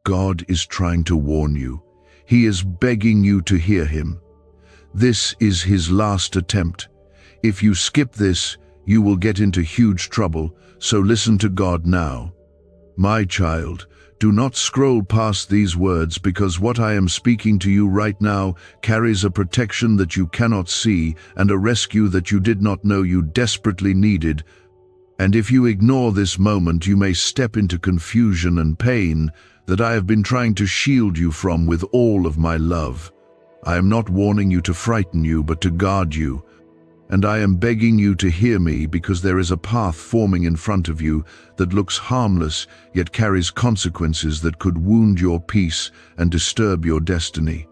God is trying to warn you. He is begging you to hear him. This is his last attempt. If you skip this, you will get into huge trouble, so listen to God now. My child, do not scroll past these words, because what I am speaking to you right now carries a protection that you cannot see and a rescue that you did not know you desperately needed. And if you ignore this moment, you may step into confusion and pain that I have been trying to shield you from with all of my love. I am not warning you to frighten you, but to guard you. And I am begging you to hear me, because there is a path forming in front of you that looks harmless, yet carries consequences that could wound your peace and disturb your destiny.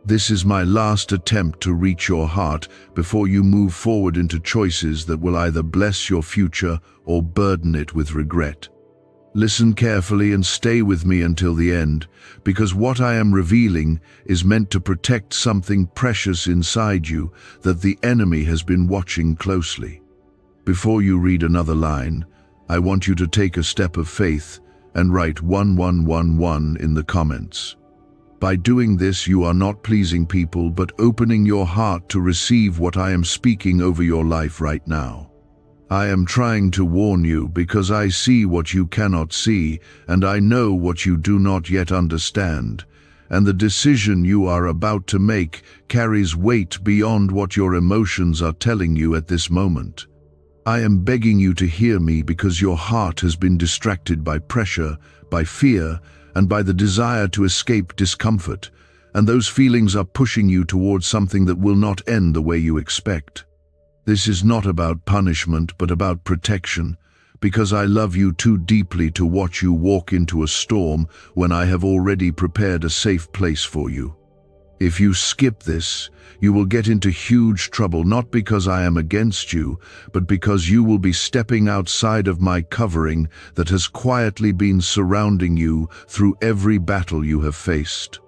This is my last attempt to reach your heart before you move forward into choices that will either bless your future or burden it with regret. Listen carefully and stay with me until the end, because what I am revealing is meant to protect something precious inside you that the enemy has been watching closely. Before you read another line, I want you to take a step of faith and write 1111 in the comments. By doing this, you are not pleasing people, but opening your heart to receive what I am speaking over your life right now. I am trying to warn you because I see what you cannot see, and I know what you do not yet understand. And the decision you are about to make carries weight beyond what your emotions are telling you at this moment. I am begging you to hear me because your heart has been distracted by pressure, by fear, and by the desire to escape discomfort, and those feelings are pushing you towards something that will not end the way you expect. This is not about punishment, but about protection, because I love you too deeply to watch you walk into a storm when I have already prepared a safe place for you. If you skip this, you will get into huge trouble, not because I am against you, but because you will be stepping outside of my covering that has quietly been surrounding you through every battle you have faced.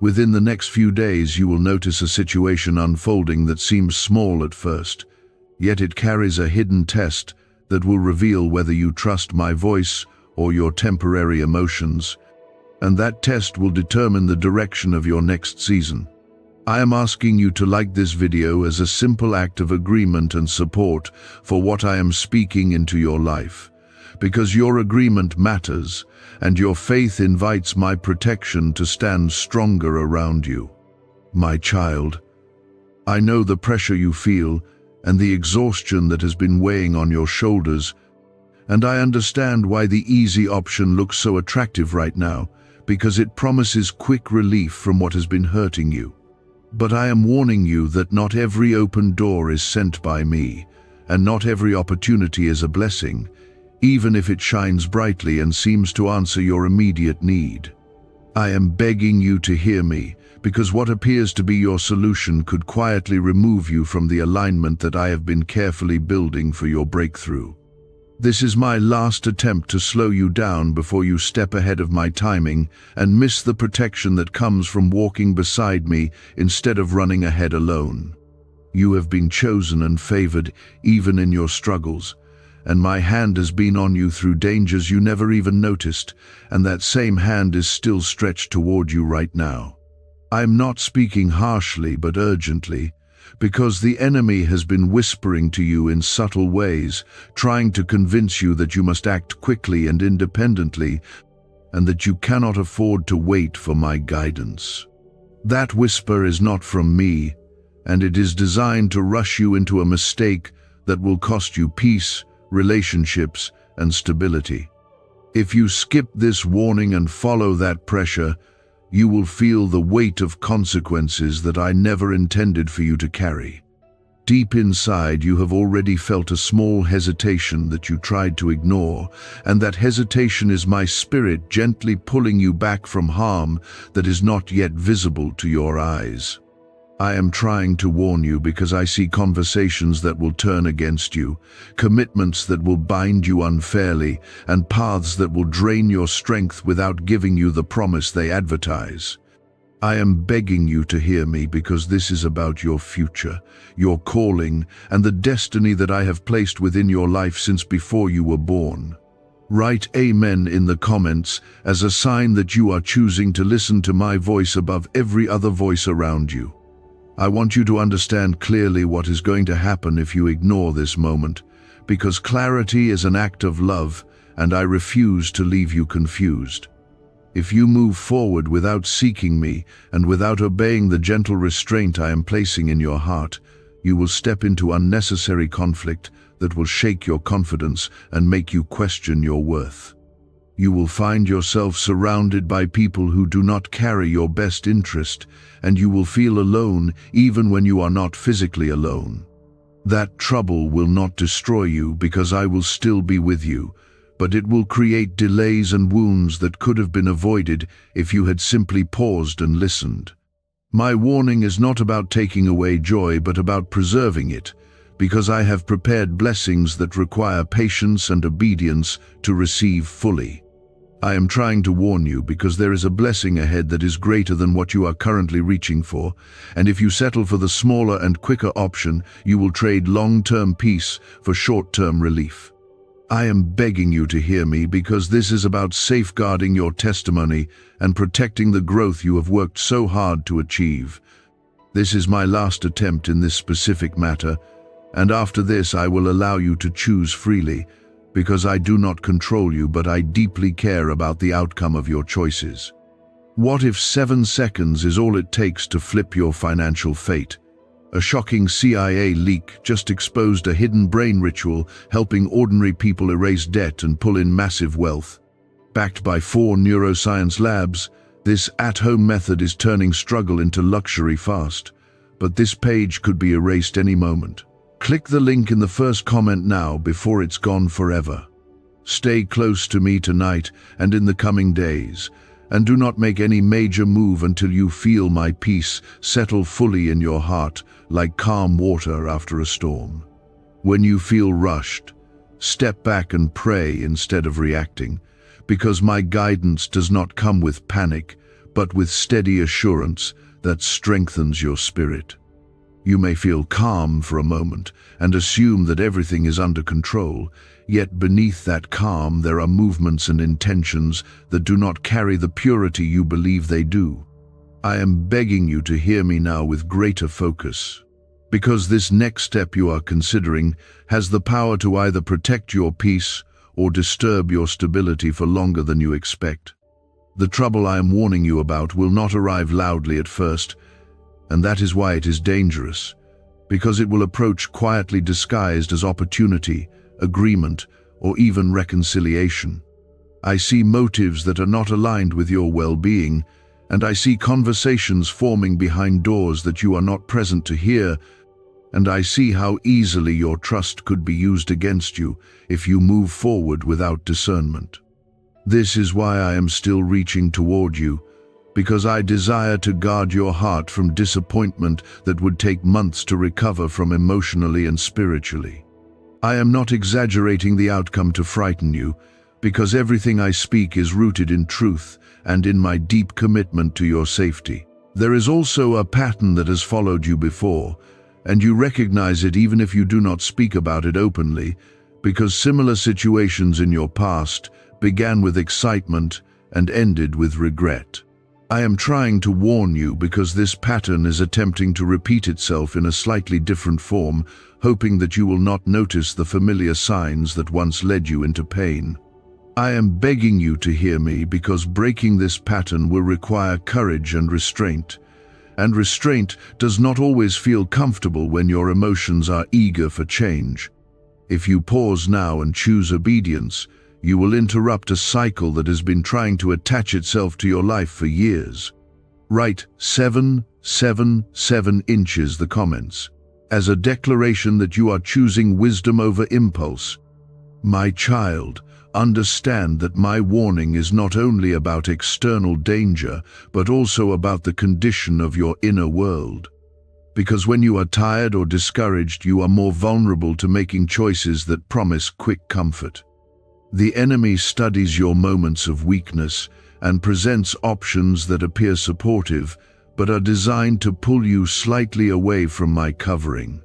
Within the next few days, you will notice a situation unfolding that seems small at first, yet it carries a hidden test that will reveal whether you trust my voice or your temporary emotions, and that test will determine the direction of your next season. I am asking you to like this video as a simple act of agreement and support for what I am speaking into your life, because your agreement matters, and your faith invites my protection to stand stronger around you. My child, I know the pressure you feel and the exhaustion that has been weighing on your shoulders, and I understand why the easy option looks so attractive right now, because it promises quick relief from what has been hurting you. But I am warning you that not every open door is sent by me, and not every opportunity is a blessing, even if it shines brightly and seems to answer your immediate need. I am begging you to hear me, because what appears to be your solution could quietly remove you from the alignment that I have been carefully building for your breakthrough. This is my last attempt to slow you down before you step ahead of my timing and miss the protection that comes from walking beside me instead of running ahead alone. You have been chosen and favored even in your struggles, and my hand has been on you through dangers you never even noticed, and that same hand is still stretched toward you right now. I am not speaking harshly but urgently, because the enemy has been whispering to you in subtle ways, trying to convince you that you must act quickly and independently, and that you cannot afford to wait for my guidance. That whisper is not from me, and it is designed to rush you into a mistake that will cost you peace, relationships, and stability. If you skip this warning and follow that pressure, you will feel the weight of consequences that I never intended for you to carry. Deep inside, you have already felt a small hesitation that you tried to ignore, and that hesitation is my spirit gently pulling you back from harm that is not yet visible to your eyes. I am trying to warn you because I see conversations that will turn against you, commitments that will bind you unfairly, and paths that will drain your strength without giving you the promise they advertise. I am begging you to hear me because this is about your future, your calling, and the destiny that I have placed within your life since before you were born. Write Amen in the comments as a sign that you are choosing to listen to my voice above every other voice around you. I want you to understand clearly what is going to happen if you ignore this moment, because clarity is an act of love, and I refuse to leave you confused. If you move forward without seeking me and without obeying the gentle restraint I am placing in your heart, you will step into unnecessary conflict that will shake your confidence and make you question your worth. You will find yourself surrounded by people who do not carry your best interest, and you will feel alone even when you are not physically alone. That trouble will not destroy you because I will still be with you, but it will create delays and wounds that could have been avoided if you had simply paused and listened. My warning is not about taking away joy, but about preserving it, because I have prepared blessings that require patience and obedience to receive fully. I am trying to warn you because there is a blessing ahead that is greater than what you are currently reaching for, and if you settle for the smaller and quicker option, you will trade long-term peace for short-term relief. I am begging you to hear me because this is about safeguarding your testimony and protecting the growth you have worked so hard to achieve. This is my last attempt in this specific matter, and after this I will allow you to choose freely, because I do not control you, but I deeply care about the outcome of your choices. What if 7 seconds is all it takes to flip your financial fate? A shocking CIA leak just exposed a hidden brain ritual helping ordinary people erase debt and pull in massive wealth. Backed by 4 neuroscience labs, this at-home method is turning struggle into luxury fast. But this page could be erased any moment. Click the link in the first comment now before it's gone forever. Stay close to me tonight and in the coming days, and do not make any major move until you feel my peace settle fully in your heart like calm water after a storm. When you feel rushed, step back and pray instead of reacting, because my guidance does not come with panic, but with steady assurance that strengthens your spirit. You may feel calm for a moment and assume that everything is under control, yet beneath that calm there are movements and intentions that do not carry the purity you believe they do. I am begging you to hear me now with greater focus, because this next step you are considering has the power to either protect your peace or disturb your stability for longer than you expect. The trouble I am warning you about will not arrive loudly at first, and that is why it is dangerous, because it will approach quietly disguised as opportunity, agreement, or even reconciliation. I see motives that are not aligned with your well-being, and I see conversations forming behind doors that you are not present to hear, and I see how easily your trust could be used against you if you move forward without discernment. This is why I am still reaching toward you, because I desire to guard your heart from disappointment that would take months to recover from emotionally and spiritually. I am not exaggerating the outcome to frighten you, because everything I speak is rooted in truth and in my deep commitment to your safety. There is also a pattern that has followed you before, and you recognize it even if you do not speak about it openly, because similar situations in your past began with excitement and ended with regret. I am trying to warn you because this pattern is attempting to repeat itself in a slightly different form, hoping that you will not notice the familiar signs that once led you into pain. I am begging you to hear me because breaking this pattern will require courage and restraint does not always feel comfortable when your emotions are eager for change. If you pause now and choose obedience, you will interrupt a cycle that has been trying to attach itself to your life for years. Write 777 inches the comments, as a declaration that you are choosing wisdom over impulse. My child, understand that my warning is not only about external danger, but also about the condition of your inner world. Because when you are tired or discouraged, you are more vulnerable to making choices that promise quick comfort. The enemy studies your moments of weakness and presents options that appear supportive, but are designed to pull you slightly away from my covering.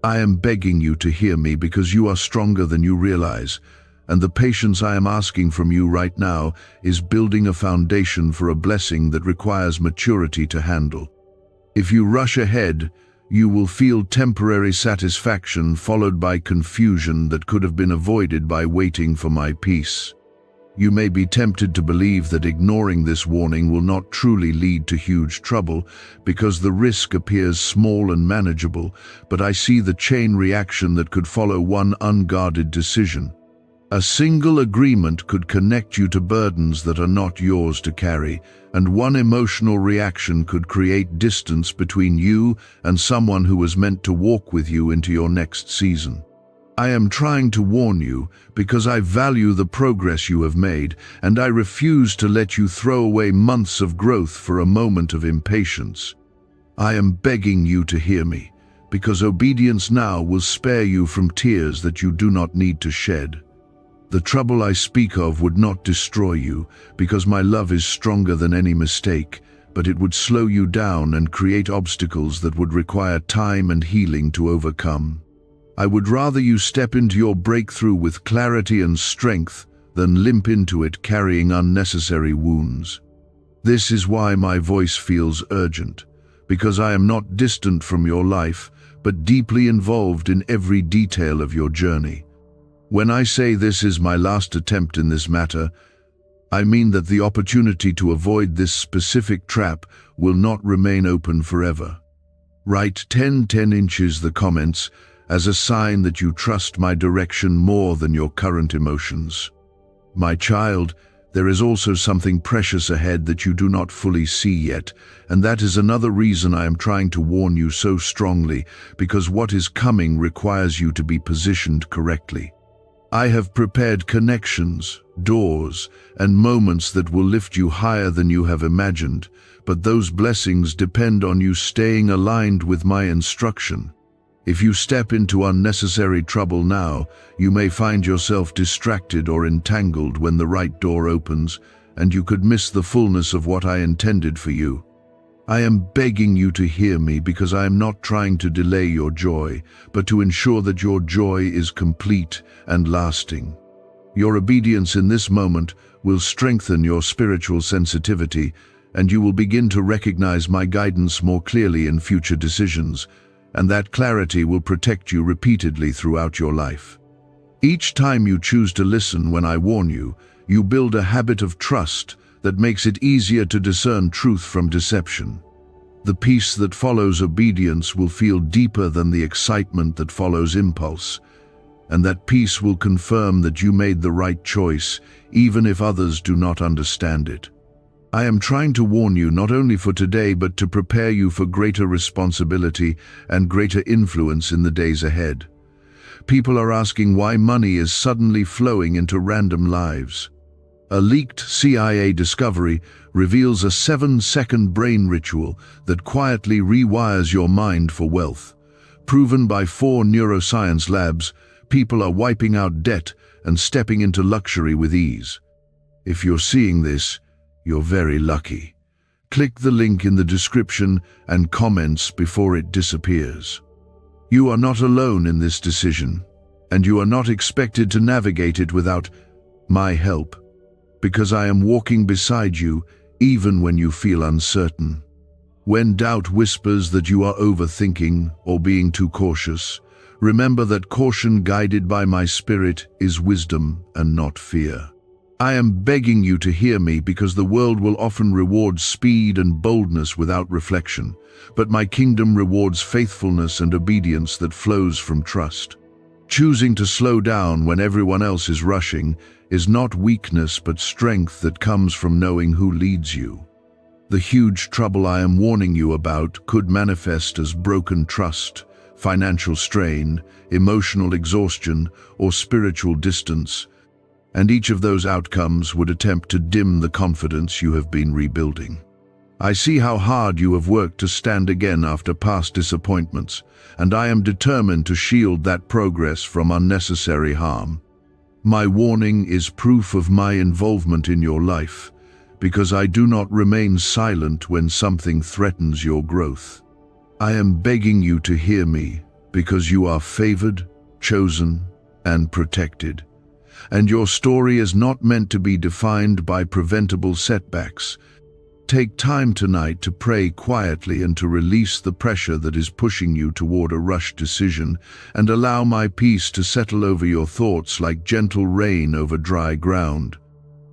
I am begging you to hear me because you are stronger than you realize, And the patience I am asking from you right now is building a foundation for a blessing that requires maturity to handle. If you rush ahead, you will feel temporary satisfaction followed by confusion that could have been avoided by waiting for my peace. You may be tempted to believe that ignoring this warning will not truly lead to huge trouble because the risk appears small and manageable, but I see the chain reaction that could follow one unguarded decision. A single agreement could connect you to burdens that are not yours to carry, and one emotional reaction could create distance between you and someone who was meant to walk with you into your next season. I am trying to warn you because I value the progress you have made, and I refuse to let you throw away months of growth for a moment of impatience. I am begging you to hear me, because obedience now will spare you from tears that you do not need to shed. The trouble I speak of would not destroy you, because my love is stronger than any mistake, but it would slow you down and create obstacles that would require time and healing to overcome. I would rather you step into your breakthrough with clarity and strength than limp into it carrying unnecessary wounds. This is why my voice feels urgent, because I am not distant from your life, but deeply involved in every detail of your journey. When I say this is my last attempt in this matter, I mean that the opportunity to avoid this specific trap will not remain open forever. Write 10 inches the comments as a sign that you trust my direction more than your current emotions. My child, there is also something precious ahead that you do not fully see yet, and that is another reason I am trying to warn you so strongly, because what is coming requires you to be positioned correctly. I have prepared connections, doors, and moments that will lift you higher than you have imagined, but those blessings depend on you staying aligned with my instruction. If you step into unnecessary trouble now, you may find yourself distracted or entangled when the right door opens, and you could miss the fullness of what I intended for you. I am begging you to hear me because I am not trying to delay your joy, but to ensure that your joy is complete and lasting. Your obedience in this moment will strengthen your spiritual sensitivity, and you will begin to recognize my guidance more clearly in future decisions, and that clarity will protect you repeatedly throughout your life. Each time you choose to listen when I warn you, you build a habit of trust that makes it easier to discern truth from deception. The peace that follows obedience will feel deeper than the excitement that follows impulse, and that peace will confirm that you made the right choice, even if others do not understand it. I am trying to warn you not only for today, but to prepare you for greater responsibility and greater influence in the days ahead. People are asking why money is suddenly flowing into random lives. A leaked CIA discovery reveals a 7-second brain ritual that quietly rewires your mind for wealth. Proven by 4 neuroscience labs, people are wiping out debt and stepping into luxury with ease. If you're seeing this, you're very lucky. Click the link in the description and comments before it disappears. You are not alone in this decision, and you are not expected to navigate it without my help, because I am walking beside you even when you feel uncertain. When doubt whispers that you are overthinking or being too cautious, remember that caution guided by my spirit is wisdom and not fear. I am begging you to hear me because the world will often reward speed and boldness without reflection, but my kingdom rewards faithfulness and obedience that flows from trust. Choosing to slow down when everyone else is rushing is not weakness but strength that comes from knowing who leads you. The huge trouble I am warning you about could manifest as broken trust, financial strain, emotional exhaustion, or spiritual distance, and each of those outcomes would attempt to dim the confidence you have been rebuilding. I see how hard you have worked to stand again after past disappointments, and I am determined to shield that progress from unnecessary harm. My warning is proof of my involvement in your life, because I do not remain silent when something threatens your growth. I am begging you to hear me because you are favored, chosen, and protected. and your story is not meant to be defined by preventable setbacks. Take time tonight to pray quietly and to release the pressure that is pushing you toward a rushed decision, and allow my peace to settle over your thoughts like gentle rain over dry ground.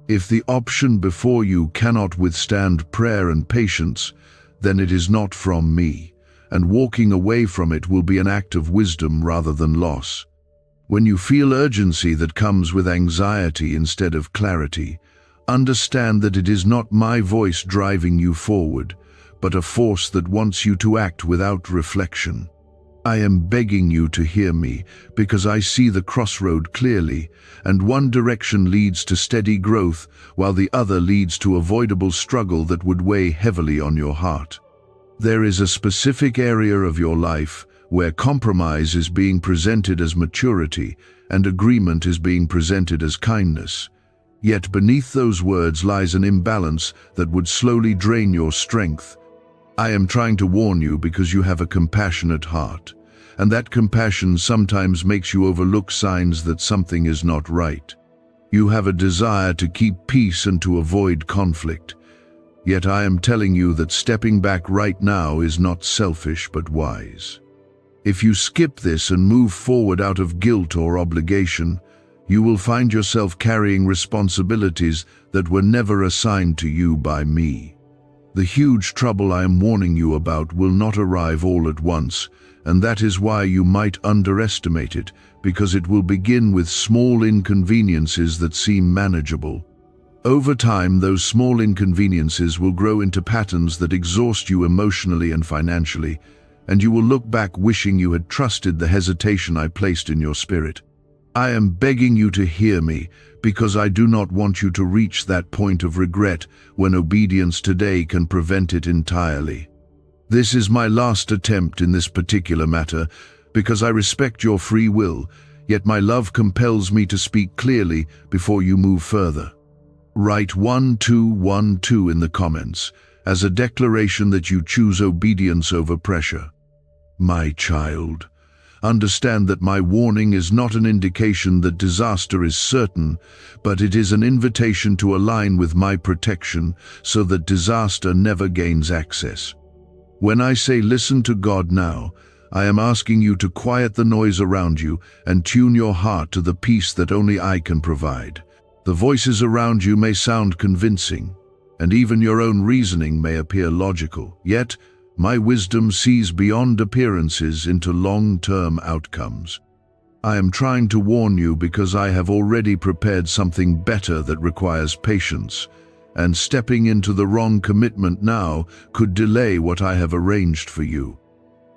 If the option before you cannot withstand prayer and patience, then it is not from me, and walking away from it will be an act of wisdom rather than loss. When you feel urgency that comes with anxiety instead of clarity, understand that it is not my voice driving you forward, but a force that wants you to act without reflection. I am begging you to hear me, because I see the crossroad clearly, and one direction leads to steady growth, while the other leads to avoidable struggle that would weigh heavily on your heart. There is a specific area of your life where compromise is being presented as maturity, and agreement is being presented as kindness. Yet beneath those words lies an imbalance that would slowly drain your strength. I am trying to warn you because you have a compassionate heart, and that compassion sometimes makes you overlook signs that something is not right. You have a desire to keep peace and to avoid conflict. Yet I am telling you that stepping back right now is not selfish but wise. If you skip this and move forward out of guilt or obligation, you will find yourself carrying responsibilities that were never assigned to you by me. The huge trouble I am warning you about will not arrive all at once, and that is why you might underestimate it, because it will begin with small inconveniences that seem manageable. Over time, those small inconveniences will grow into patterns that exhaust you emotionally and financially, and you will look back wishing you had trusted the hesitation I placed in your spirit. I am begging you to hear me, because I do not want you to reach that point of regret when obedience today can prevent it entirely. This is my last attempt in this particular matter, because I respect your free will, yet my love compels me to speak clearly before you move further. Write 1212 in the comments as a declaration that you choose obedience over pressure. My child, understand that my warning is not an indication that disaster is certain, but it is an invitation to align with my protection so that disaster never gains access. When I say listen to God now, I am asking you to quiet the noise around you and tune your heart to the peace that only I can provide. The voices around you may sound convincing, and even your own reasoning may appear logical, yet my wisdom sees beyond appearances into long-term outcomes. I am trying to warn you because I have already prepared something better that requires patience, and stepping into the wrong commitment now could delay what I have arranged for you.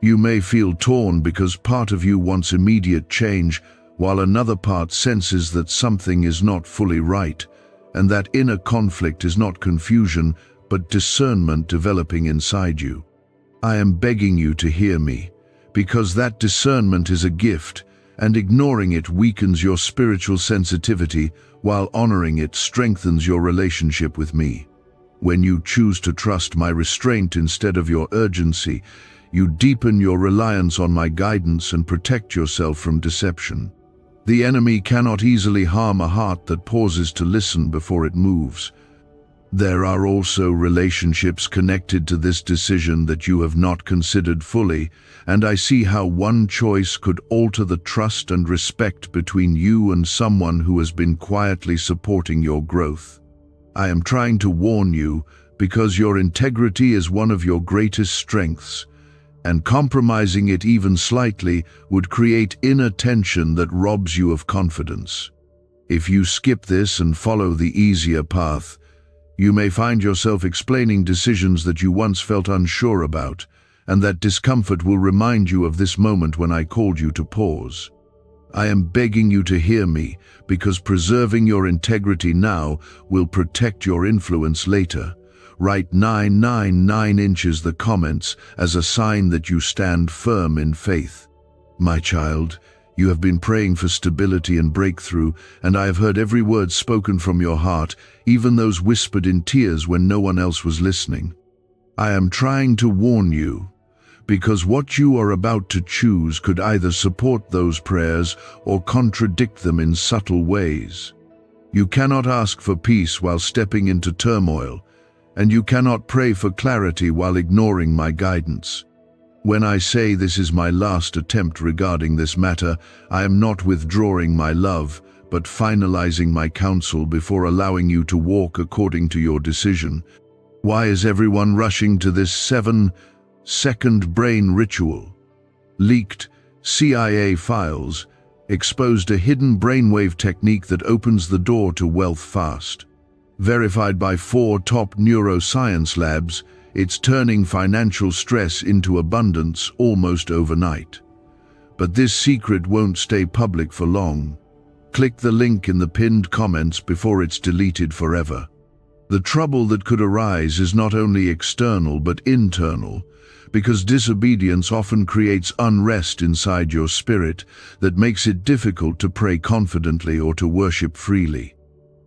You may feel torn because part of you wants immediate change, while another part senses that something is not fully right, and that inner conflict is not confusion, but discernment developing inside you. I am begging you to hear me, because that discernment is a gift, and ignoring it weakens your spiritual sensitivity, while honoring it strengthens your relationship with me. When you choose to trust my restraint instead of your urgency, you deepen your reliance on my guidance and protect yourself from deception. The enemy cannot easily harm a heart that pauses to listen before it moves. There are also relationships connected to this decision that you have not considered fully, and I see how one choice could alter the trust and respect between you and someone who has been quietly supporting your growth. I am trying to warn you because your integrity is one of your greatest strengths, and compromising it even slightly would create inner tension that robs you of confidence. If you skip this and follow the easier path, you may find yourself explaining decisions that you once felt unsure about, and that discomfort will remind you of this moment when I called you to pause. I am begging you to hear me, because preserving your integrity now will protect your influence later. Write 999 inches the comments as a sign that you stand firm in faith. My child, you have been praying for stability and breakthrough, and I have heard every word spoken from your heart, even those whispered in tears when no one else was listening. I am trying to warn you, because what you are about to choose could either support those prayers or contradict them in subtle ways. You cannot ask for peace while stepping into turmoil, and you cannot pray for clarity while ignoring my guidance. When I say this is my last attempt regarding this matter, I am not withdrawing my love, but finalizing my counsel before allowing you to walk according to your decision. Why is everyone rushing to this 7-second brain ritual? Leaked CIA files exposed a hidden brainwave technique that opens the door to wealth fast. Verified by 4 top neuroscience labs, it's turning financial stress into abundance almost overnight. But this secret won't stay public for long. Click the link in the pinned comments before it's deleted forever. The trouble that could arise is not only external but internal, because disobedience often creates unrest inside your spirit that makes it difficult to pray confidently or to worship freely.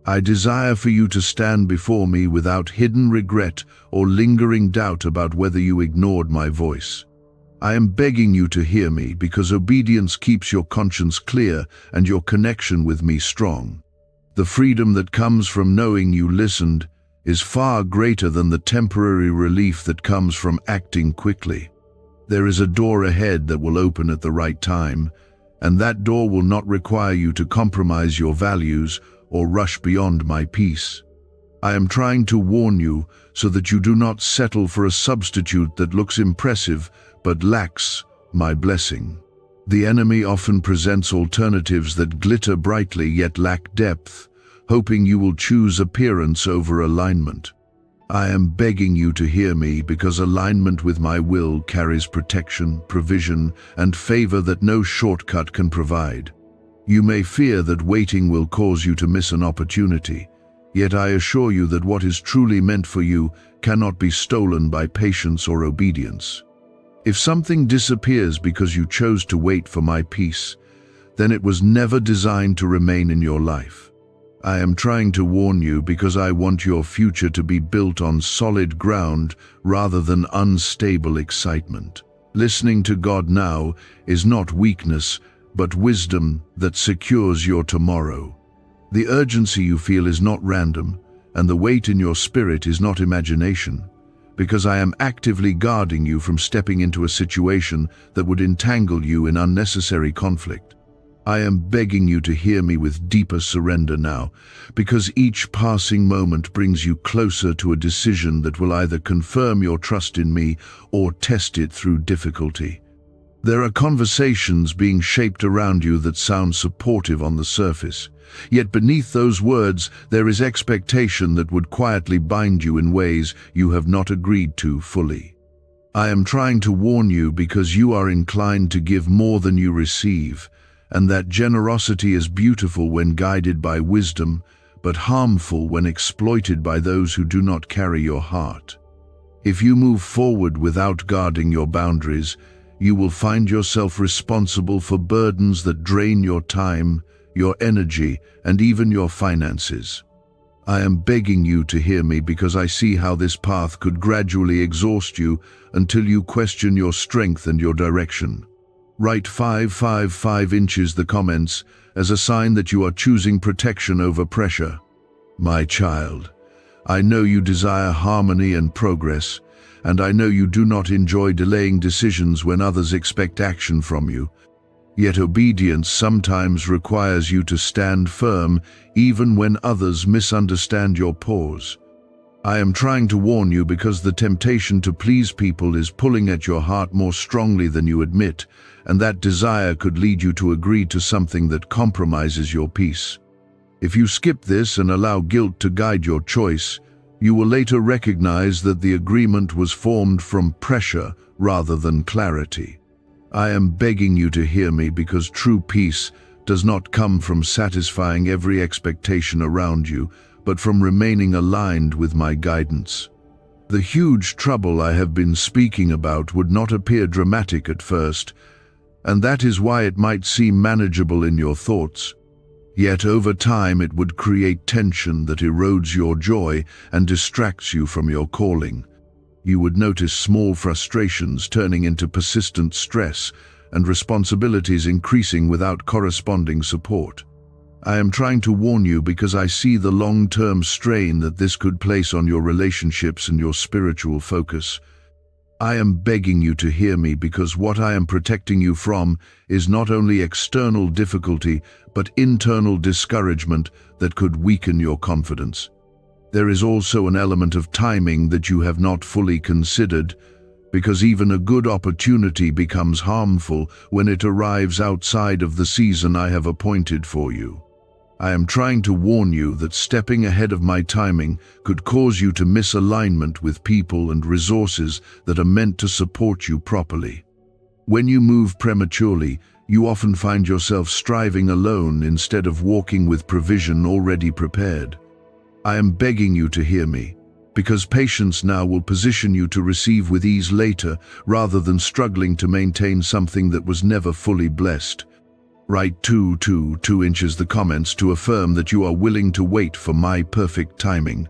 I desire for you to stand before me without hidden regret or lingering doubt about whether you ignored my voice. I am begging you to hear me because obedience keeps your conscience clear and your connection with me strong. The freedom that comes from knowing you listened is far greater than the temporary relief that comes from acting quickly. There is a door ahead that will open at the right time, and that door will not require you to compromise your values or rush beyond my peace. I am trying to warn you so that you do not settle for a substitute that looks impressive but lacks my blessing. The enemy often presents alternatives that glitter brightly yet lack depth, hoping you will choose appearance over alignment. I am begging you to hear me because alignment with my will carries protection, provision, and favor that no shortcut can provide. You may fear that waiting will cause you to miss an opportunity, yet I assure you that what is truly meant for you cannot be stolen by patience or obedience. If something disappears because you chose to wait for my peace, then it was never designed to remain in your life. I am trying to warn you because I want your future to be built on solid ground rather than unstable excitement. Listening to God now is not weakness, but wisdom that secures your tomorrow. The urgency you feel is not random, and the weight in your spirit is not imagination, because I am actively guarding you from stepping into a situation that would entangle you in unnecessary conflict. I am begging you to hear me with deeper surrender now, because each passing moment brings you closer to a decision that will either confirm your trust in me or test it through difficulty. There are conversations being shaped around you that sound supportive on the surface, yet beneath those words there is expectation that would quietly bind you in ways you have not agreed to fully. I am trying to warn you because you are inclined to give more than you receive, and that generosity is beautiful when guided by wisdom, but harmful when exploited by those who do not carry your heart. If you move forward without guarding your boundaries, you will find yourself responsible for burdens that drain your time, your energy, and even your finances. I am begging you to hear me because I see how this path could gradually exhaust you until you question your strength and your direction. Write 555 inches the comments as a sign that you are choosing protection over pressure. My child, I know you desire harmony and progress, and I know you do not enjoy delaying decisions when others expect action from you. Yet obedience sometimes requires you to stand firm even when others misunderstand your pause. I am trying to warn you because the temptation to please people is pulling at your heart more strongly than you admit, and that desire could lead you to agree to something that compromises your peace. If you skip this and allow guilt to guide your choice, you will later recognize that the agreement was formed from pressure rather than clarity. I am begging you to hear me because true peace does not come from satisfying every expectation around you, but from remaining aligned with my guidance. The huge trouble I have been speaking about would not appear dramatic at first, and that is why it might seem manageable in your thoughts. Yet over time it would create tension that erodes your joy and distracts you from your calling. You would notice small frustrations turning into persistent stress and responsibilities increasing without corresponding support. I am trying to warn you because I see the long-term strain that this could place on your relationships and your spiritual focus. I am begging you to hear me because what I am protecting you from is not only external difficulty but internal discouragement that could weaken your confidence. There is also an element of timing that you have not fully considered, because even a good opportunity becomes harmful when it arrives outside of the season I have appointed for you. I am trying to warn you that stepping ahead of my timing could cause you to miss alignment with people and resources that are meant to support you properly. When you move prematurely, you often find yourself striving alone instead of walking with provision already prepared. I am begging you to hear me, because patience now will position you to receive with ease later rather than struggling to maintain something that was never fully blessed. Write 2 inches the comments to affirm that you are willing to wait for my perfect timing.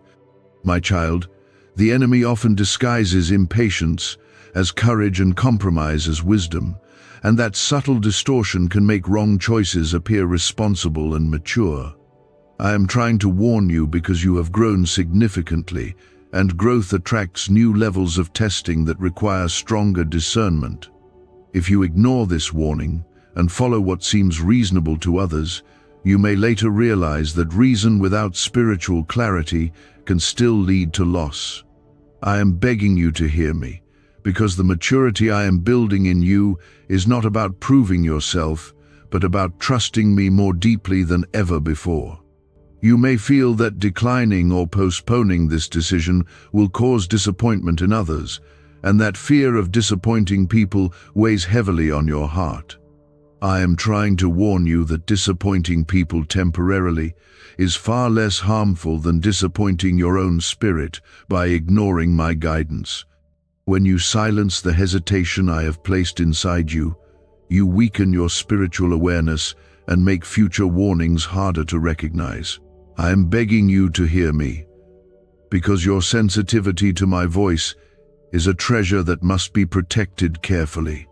My child, the enemy often disguises impatience as courage and compromise as wisdom, and that subtle distortion can make wrong choices appear responsible and mature. I am trying to warn you because you have grown significantly, and growth attracts new levels of testing that require stronger discernment. If you ignore this warning and follow what seems reasonable to others, you may later realize that reason without spiritual clarity can still lead to loss. I am begging you to hear me, because the maturity I am building in you is not about proving yourself, but about trusting me more deeply than ever before. You may feel that declining or postponing this decision will cause disappointment in others, and that fear of disappointing people weighs heavily on your heart. I am trying to warn you that disappointing people temporarily is far less harmful than disappointing your own spirit by ignoring my guidance. When you silence the hesitation I have placed inside you, you weaken your spiritual awareness and make future warnings harder to recognize. I am begging you to hear me, because your sensitivity to my voice is a treasure that must be protected carefully.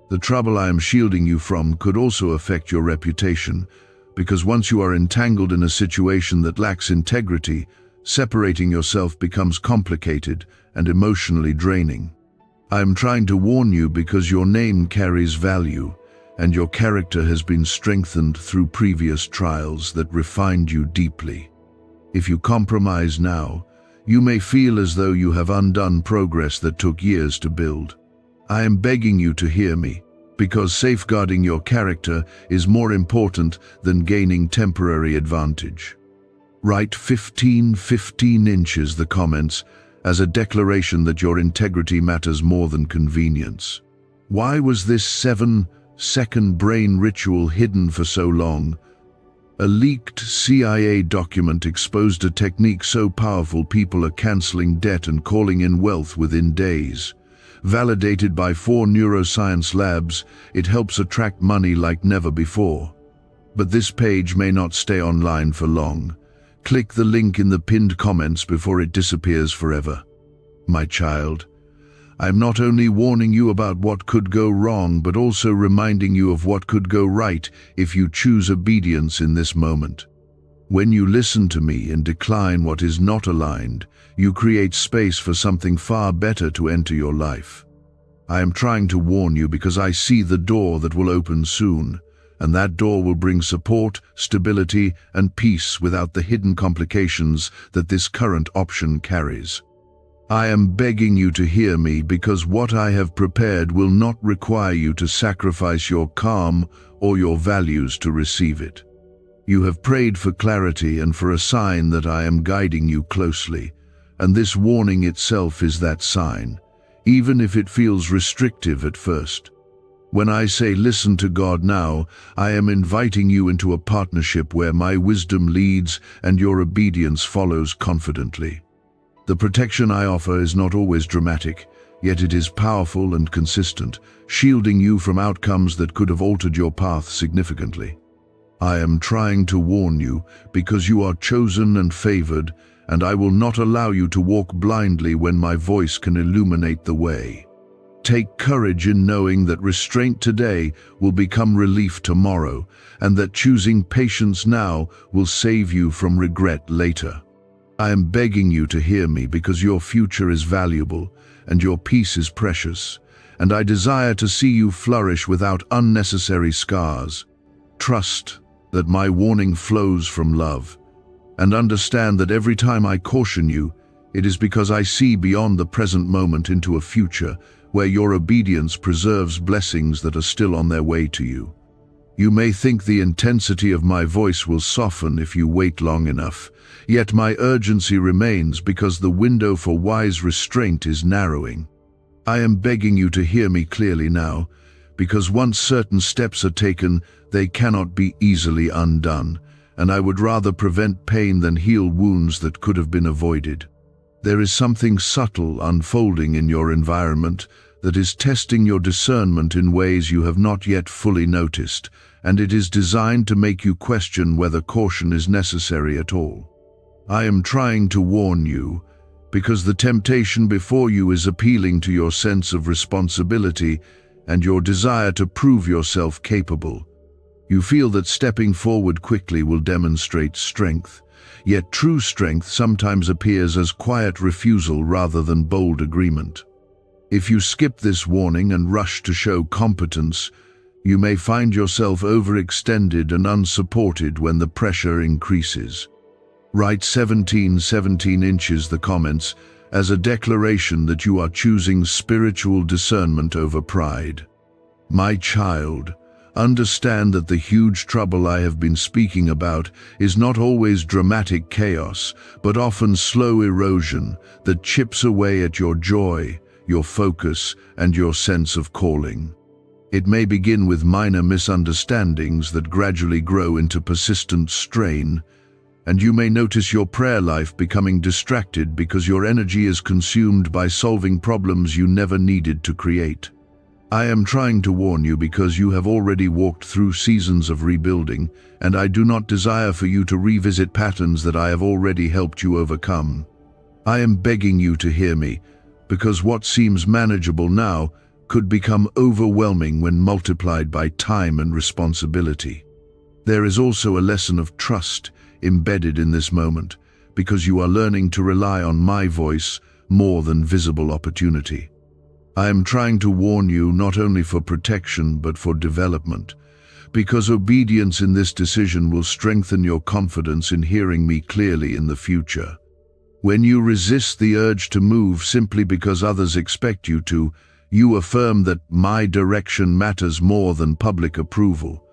The trouble I am shielding you from could also affect your reputation, because once you are entangled in a situation that lacks integrity, separating yourself becomes complicated and emotionally draining. I am trying to warn you because your name carries value, and your character has been strengthened through previous trials that refined you deeply. If you compromise now, you may feel as though you have undone progress that took years to build. I am begging you to hear me, because safeguarding your character is more important than gaining temporary advantage. Write 15 inches the comments as a declaration that your integrity matters more than convenience. Why was this 7-second brain ritual hidden for so long? A leaked CIA document exposed a technique so powerful people are canceling debt and calling in wealth within days. Validated by 4 neuroscience labs, it helps attract money like never before. But this page may not stay online for long. Click the link in the pinned comments before it disappears forever. My child, I'm not only warning you about what could go wrong, but also reminding you of what could go right if you choose obedience in this moment. When you listen to me and decline what is not aligned, you create space for something far better to enter your life. I am trying to warn you because I see the door that will open soon, and that door will bring support, stability, and peace without the hidden complications that this current option carries. I am begging you to hear me because what I have prepared will not require you to sacrifice your calm or your values to receive it. You have prayed for clarity and for a sign that I am guiding you closely, and this warning itself is that sign, even if it feels restrictive at first. When I say listen to God now, I am inviting you into a partnership where my wisdom leads and your obedience follows confidently. The protection I offer is not always dramatic, yet it is powerful and consistent, shielding you from outcomes that could have altered your path significantly. I am trying to warn you because you are chosen and favored, and I will not allow you to walk blindly when my voice can illuminate the way. Take courage in knowing that restraint today will become relief tomorrow, and that choosing patience now will save you from regret later. I am begging you to hear me because your future is valuable and your peace is precious, and I desire to see you flourish without unnecessary scars. Trust that my warning flows from love, and understand that every time I caution you, it is because I see beyond the present moment into a future where your obedience preserves blessings that are still on their way to you. You may think the intensity of my voice will soften if you wait long enough, yet my urgency remains because the window for wise restraint is narrowing. I am begging you to hear me clearly now, because once certain steps are taken, they cannot be easily undone, and I would rather prevent pain than heal wounds that could have been avoided. There is something subtle unfolding in your environment that is testing your discernment in ways you have not yet fully noticed, and it is designed to make you question whether caution is necessary at all. I am trying to warn you, because the temptation before you is appealing to your sense of responsibility and your desire to prove yourself capable. You feel that stepping forward quickly will demonstrate strength, yet true strength sometimes appears as quiet refusal rather than bold agreement. If you skip this warning and rush to show competence, you may find yourself overextended and unsupported when the pressure increases. Write 17 inches the comments as a declaration that you are choosing spiritual discernment over pride. My child, understand that the huge trouble I have been speaking about is not always dramatic chaos, but often slow erosion that chips away at your joy, your focus, and your sense of calling. It may begin with minor misunderstandings that gradually grow into persistent strain, and you may notice your prayer life becoming distracted because your energy is consumed by solving problems you never needed to create. I am trying to warn you because you have already walked through seasons of rebuilding, and I do not desire for you to revisit patterns that I have already helped you overcome. I am begging you to hear me, because what seems manageable now could become overwhelming when multiplied by time and responsibility. There is also a lesson of trust embedded in this moment, because you are learning to rely on my voice more than visible opportunity. I am trying to warn you not only for protection but for development, because obedience in this decision will strengthen your confidence in hearing me clearly in the future. When you resist the urge to move simply because others expect you to, you affirm that my direction matters more than public approval.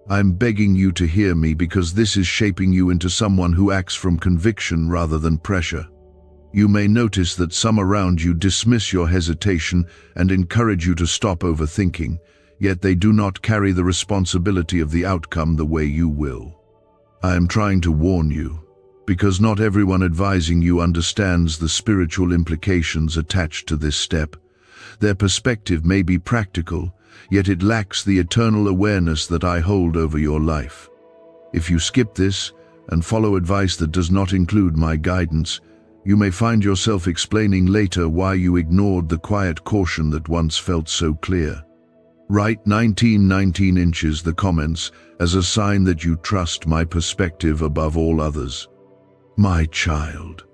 I'm begging you to hear me because this is shaping you into someone who acts from conviction rather than pressure. You may notice that some around you dismiss your hesitation and encourage you to stop overthinking, yet they do not carry the responsibility of the outcome the way you will. I am trying to warn you, because not everyone advising you understands the spiritual implications attached to this step. Their perspective may be practical, yet it lacks the eternal awareness that I hold over your life. If you skip this and follow advice that does not include my guidance, you may find yourself explaining later why you ignored the quiet caution that once felt so clear. Write 19 inches the comments as a sign that you trust my perspective above all others. My child,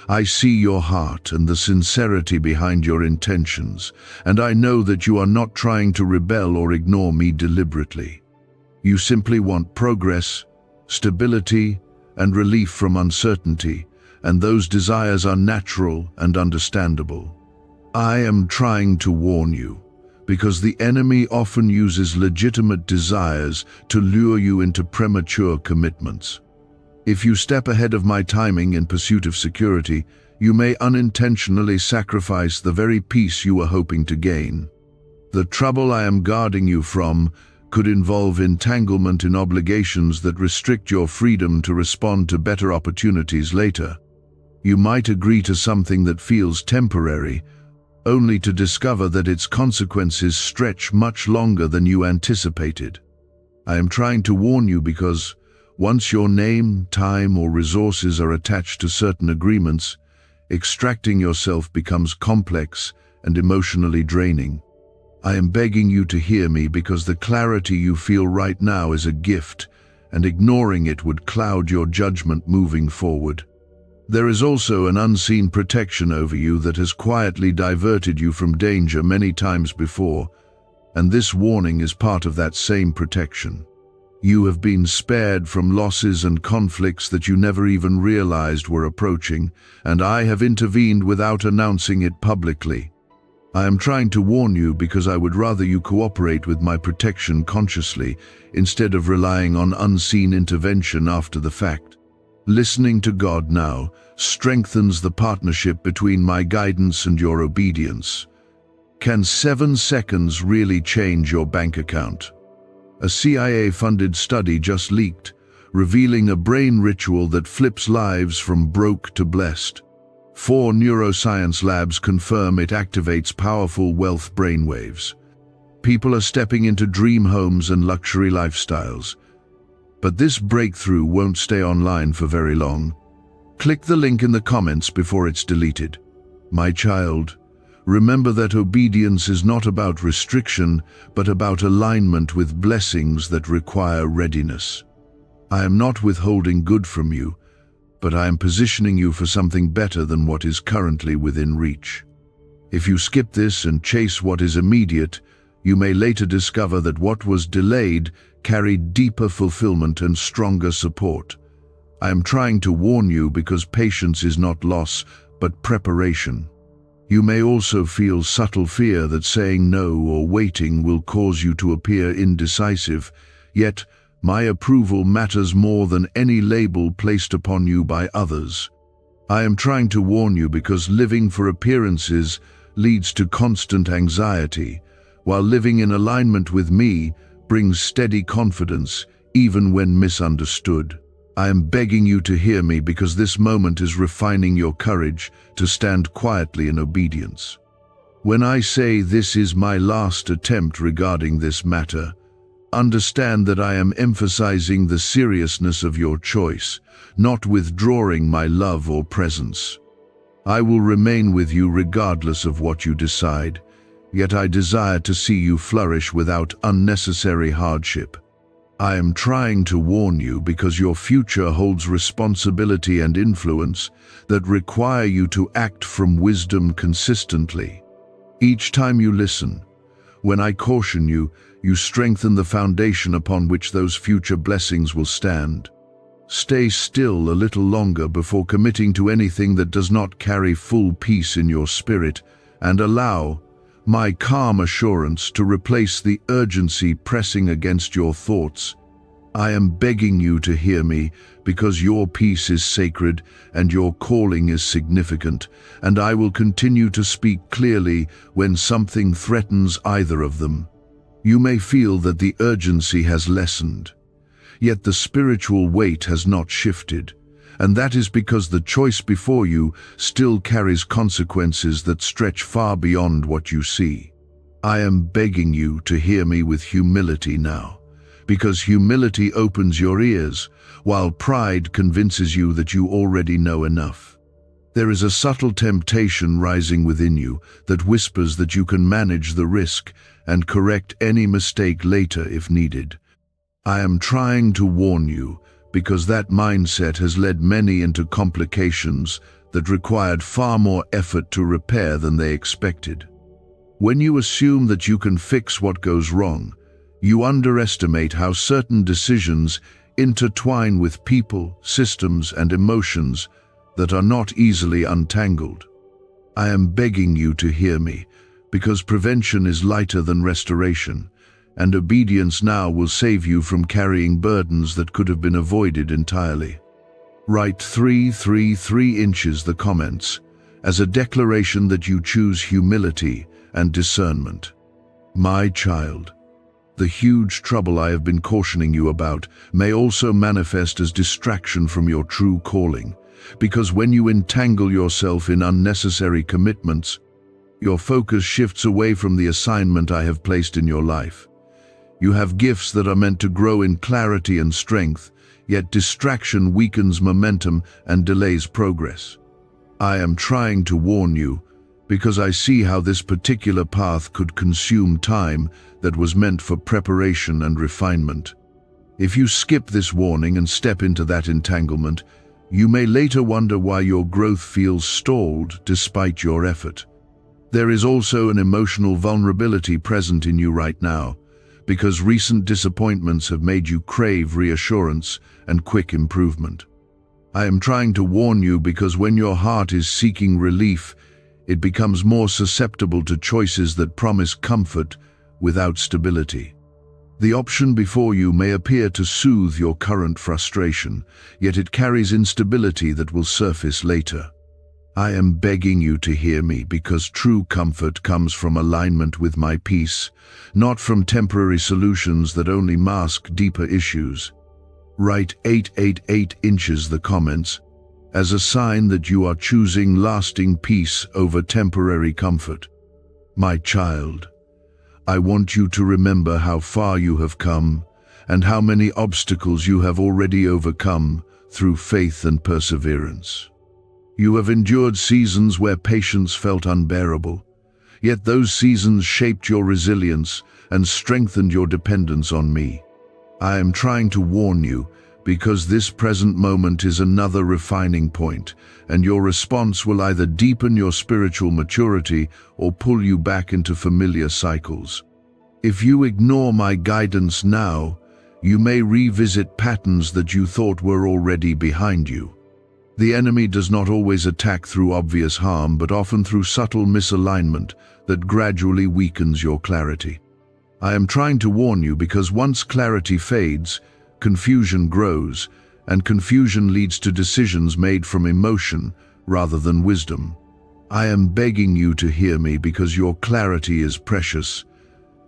I see your heart and the sincerity behind your intentions, and I know that you are not trying to rebel or ignore me deliberately. You simply want progress, stability, and relief from uncertainty, and those desires are natural and understandable. I am trying to warn you, because the enemy often uses legitimate desires to lure you into premature commitments. If you step ahead of my timing in pursuit of security, you may unintentionally sacrifice the very peace you were hoping to gain. The trouble I am guarding you from could involve entanglement in obligations that restrict your freedom to respond to better opportunities later. You might agree to something that feels temporary, only to discover that its consequences stretch much longer than you anticipated. I am trying to warn you because, Once your name, time, or resources are attached to certain agreements, extracting yourself becomes complex and emotionally draining. I am begging you to hear me because the clarity you feel right now is a gift, and ignoring it would cloud your judgment moving forward. There is also an unseen protection over you that has quietly diverted you from danger many times before, and this warning is part of that same protection. You have been spared from losses and conflicts that you never even realized were approaching, and I have intervened without announcing it publicly. I am trying to warn you because I would rather you cooperate with my protection consciously instead of relying on unseen intervention after the fact. Listening to God now strengthens the partnership between my guidance and your obedience. Can 7 seconds really change your bank account? A CIA-funded study just leaked, revealing a brain ritual that flips lives from broke to blessed. 4 neuroscience labs confirm it activates powerful wealth brainwaves. People are stepping into dream homes and luxury lifestyles. But this breakthrough won't stay online for very long. Click the link in the comments before it's deleted. My child, remember that obedience is not about restriction, but about alignment with blessings that require readiness. I am not withholding good from you, but I am positioning you for something better than what is currently within reach. If you skip this and chase what is immediate, you may later discover that what was delayed carried deeper fulfillment and stronger support. I am trying to warn you because patience is not loss, but preparation. You may also feel subtle fear that saying no or waiting will cause you to appear indecisive, yet my approval matters more than any label placed upon you by others. I am trying to warn you because living for appearances leads to constant anxiety, while living in alignment with me brings steady confidence, even when misunderstood. I am begging you to hear me because this moment is refining your courage to stand quietly in obedience. When I say this is my last attempt regarding this matter, understand that I am emphasizing the seriousness of your choice, not withdrawing my love or presence. I will remain with you regardless of what you decide, yet I desire to see you flourish without unnecessary hardship. I am trying to warn you because your future holds responsibility and influence that require you to act from wisdom consistently. Each time you listen, when I caution you, you strengthen the foundation upon which those future blessings will stand. Stay still a little longer before committing to anything that does not carry full peace in your spirit, and allow my calm assurance to replace the urgency pressing against your thoughts. I am begging you to hear me because your peace is sacred and your calling is significant, and I will continue to speak clearly when something threatens either of them. You may feel that the urgency has lessened, yet the spiritual weight has not shifted, and that is because the choice before you still carries consequences that stretch far beyond what you see. I am begging you to hear me with humility now, because humility opens your ears, while pride convinces you that you already know enough. There is a subtle temptation rising within you that whispers that you can manage the risk and correct any mistake later if needed. I am trying to warn you because that mindset has led many into complications that required far more effort to repair than they expected. When you assume that you can fix what goes wrong, you underestimate how certain decisions intertwine with people, systems, and emotions that are not easily untangled. I am begging you to hear me, because prevention is lighter than restoration, and obedience now will save you from carrying burdens that could have been avoided entirely. Write 333 inches the comments as a declaration that you choose humility and discernment. My child, the huge trouble I have been cautioning you about may also manifest as distraction from your true calling, because when you entangle yourself in unnecessary commitments, your focus shifts away from the assignment I have placed in your life. You have gifts that are meant to grow in clarity and strength, yet distraction weakens momentum and delays progress. I am trying to warn you because I see how this particular path could consume time that was meant for preparation and refinement. If you skip this warning and step into that entanglement, you may later wonder why your growth feels stalled despite your effort. There is also an emotional vulnerability present in you right now, because recent disappointments have made you crave reassurance and quick improvement. I am trying to warn you because when your heart is seeking relief, it becomes more susceptible to choices that promise comfort without stability. The option before you may appear to soothe your current frustration, yet it carries instability that will surface later. I am begging you to hear me because true comfort comes from alignment with my peace, not from temporary solutions that only mask deeper issues. Write 888 inches the comments as a sign that you are choosing lasting peace over temporary comfort. My child, I want you to remember how far you have come and how many obstacles you have already overcome through faith and perseverance. You have endured seasons where patience felt unbearable, yet those seasons shaped your resilience and strengthened your dependence on me. I am trying to warn you because this present moment is another refining point, and your response will either deepen your spiritual maturity or pull you back into familiar cycles. If you ignore my guidance now, you may revisit patterns that you thought were already behind you. The enemy does not always attack through obvious harm, but often through subtle misalignment that gradually weakens your clarity. I am trying to warn you because once clarity fades, confusion grows, and confusion leads to decisions made from emotion rather than wisdom. I am begging you to hear me because your clarity is precious,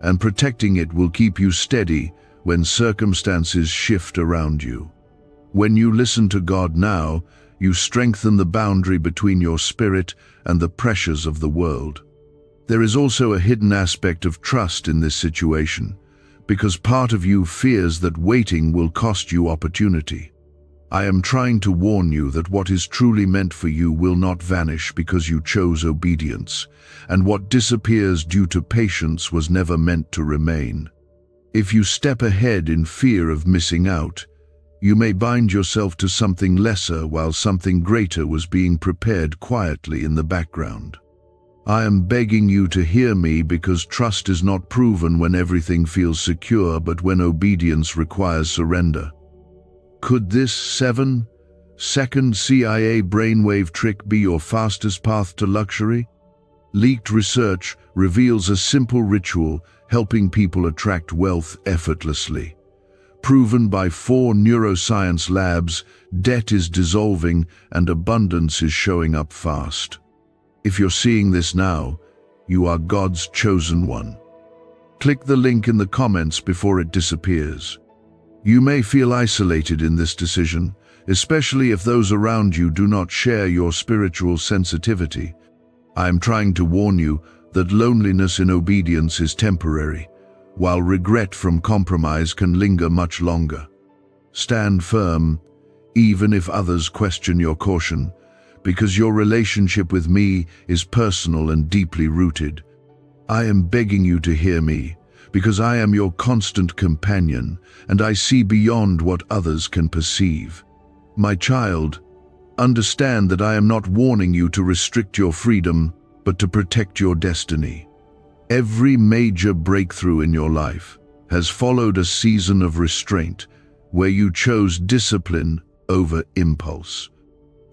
and protecting it will keep you steady when circumstances shift around you. When you listen to God now, you strengthen the boundary between your spirit and the pressures of the world. There is also a hidden aspect of trust in this situation, because part of you fears that waiting will cost you opportunity. I am trying to warn you that what is truly meant for you will not vanish because you chose obedience, and what disappears due to patience was never meant to remain. If you step ahead in fear of missing out, you may bind yourself to something lesser while something greater was being prepared quietly in the background. I am begging you to hear me because trust is not proven when everything feels secure, but when obedience requires surrender. Could this 7-second CIA brainwave trick be your fastest path to luxury? Leaked research reveals a simple ritual helping people attract wealth effortlessly. Proven by 4 neuroscience labs, debt is dissolving and abundance is showing up fast. If you're seeing this now, you are God's chosen one. Click the link in the comments before it disappears. You may feel isolated in this decision, especially if those around you do not share your spiritual sensitivity. I am trying to warn you that loneliness in obedience is temporary, while regret from compromise can linger much longer. Stand firm, even if others question your caution, because your relationship with me is personal and deeply rooted. I am begging you to hear me, because I am your constant companion, and I see beyond what others can perceive. My child, understand that I am not warning you to restrict your freedom, but to protect your destiny. Every major breakthrough in your life has followed a season of restraint, where you chose discipline over impulse.